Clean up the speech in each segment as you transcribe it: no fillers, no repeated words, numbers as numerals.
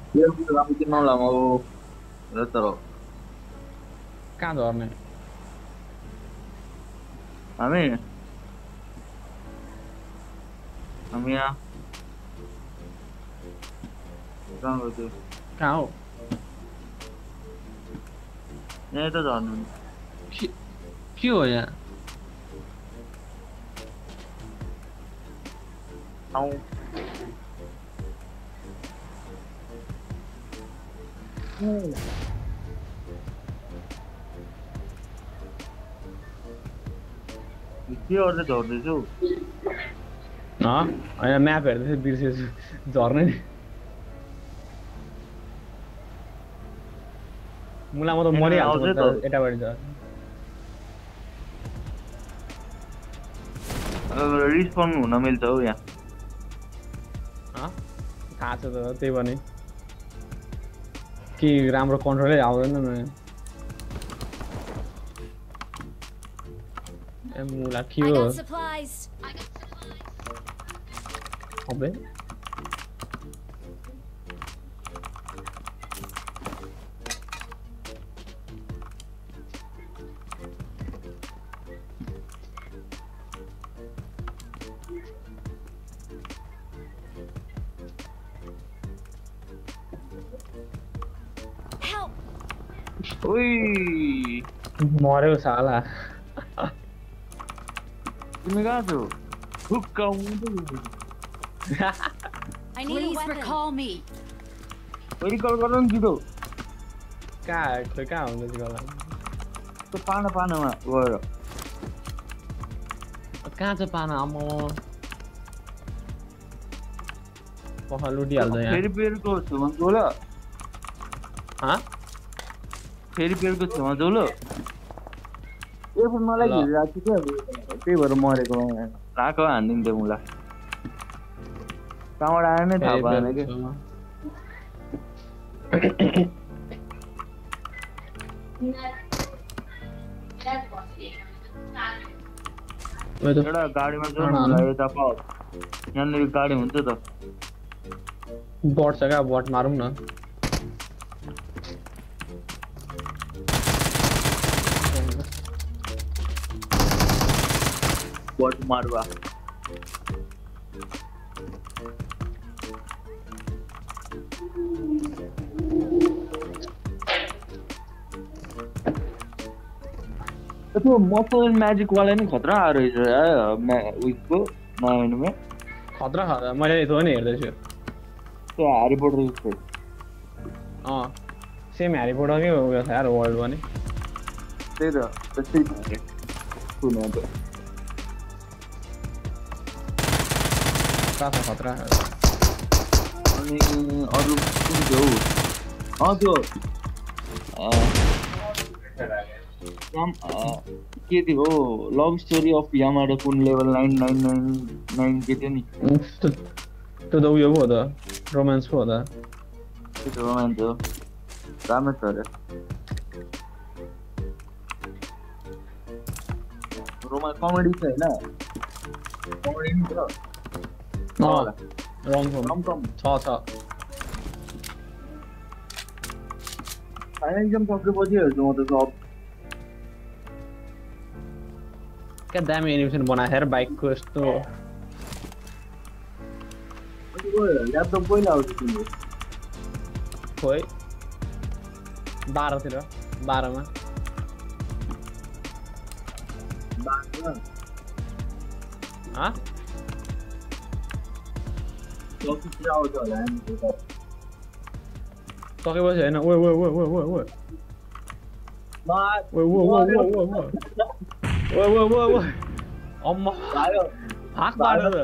Dia bilang bikin mau lah mau retro. कहाँ झर्ने Kami, kami ya, kang itu. कहाँ हो Ya itu dah nih. के के हो यहाँ Tahu. के गर्दै झर्दैछु होइन म्याप हेर्दै बिर्सेछु झर्ने नि मुला म त एनिमे मरिहाल्छु आउँछ म त त यताबाट झर रिस्पन हुन मिल्छ हौ यहाँ थाहा छ त त्यही भने कि राम्रो कन्ट्रोलै आउँदैन न ए मुला के I हो got supplies. अबे Help! ओइ मर्यो साला तिमी कहाँ छौ हुक्क I need a weapon. Recall me. रिकल गर नि छिटो कहाँ हुन्छ गला त्यो पानामा गएर कहाँ छ पाना आम्मा पख लुटिहाल्छ यहाँ फेरि बेरको छेउमा जाऊ ल फेरि बेरको छेउमा जाऊ ल ए मलाई घिरिरहेको थियो क्या त्यही भएर मरेको राको हानिदिन्थ्यो मलाई कहाँबाट आयो नै थाहा पाएन कि एउटा गाडीमा जाउँ न होला यता पाओ यहाँनिर गाडी हुन्छ त बट छ क्या बट मारौँ न बट मारुवा त्यो मसल म्याजिक वाला नि खतरा आएर रहेछ उइसको नयाँ खतरा खतरा मैले त्यो नि हेर्दैछु त्यो ह्यारी पोटर जस्तो सेम ह्यारी पोटरकै उयो छ यार वर्ल्ड पनि त्यही त त्यस्तै सुन त खतरा अनि अरू कुन थियो त्यो के थियो लभ स्टोरी अफ यामाडा कुन लेभल 9999 के थियो नि त्यो त उयो पो हो त रोमान्स पो हो त त्यो त रोमान्स हो राम्रो छ अरे रोमान्स कमेडी छ होइन कमेडी नि छ रमकम छ फाइनल एक्जाम सकेपछि हेर्छु म त सब क्या दामी एनिमेसन बनाएको छ यार बाइकको यस्तो ल्यापटप पहिला आउँछ तिम्रो खोइ 12 तिर 12 मा आउँछ होला सकेपछि होइन ओ ओ ओ ओ ओ ओ अम्मा हाक मार्यो त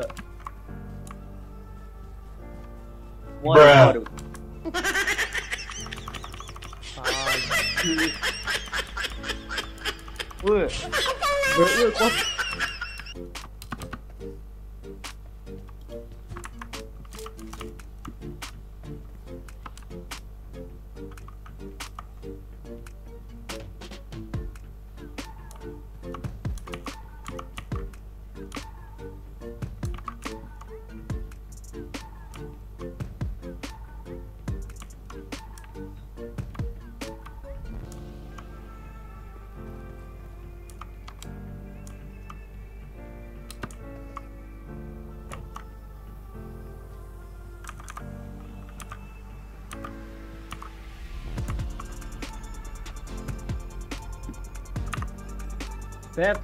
Set.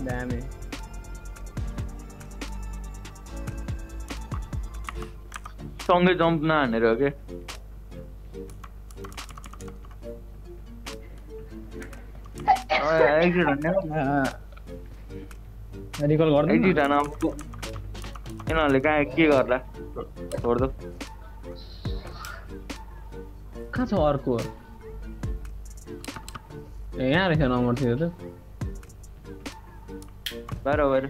Damn it. सँगै जम्प नहानेर हो के एक्जिट हान्ने रिकल गर्दैन एक्जिट हान यिनीहरूले कहाँ के गर्ला छोड्दो कहाँ छ अर्को यहाँ रहेछ नम्बर थियो त बराबर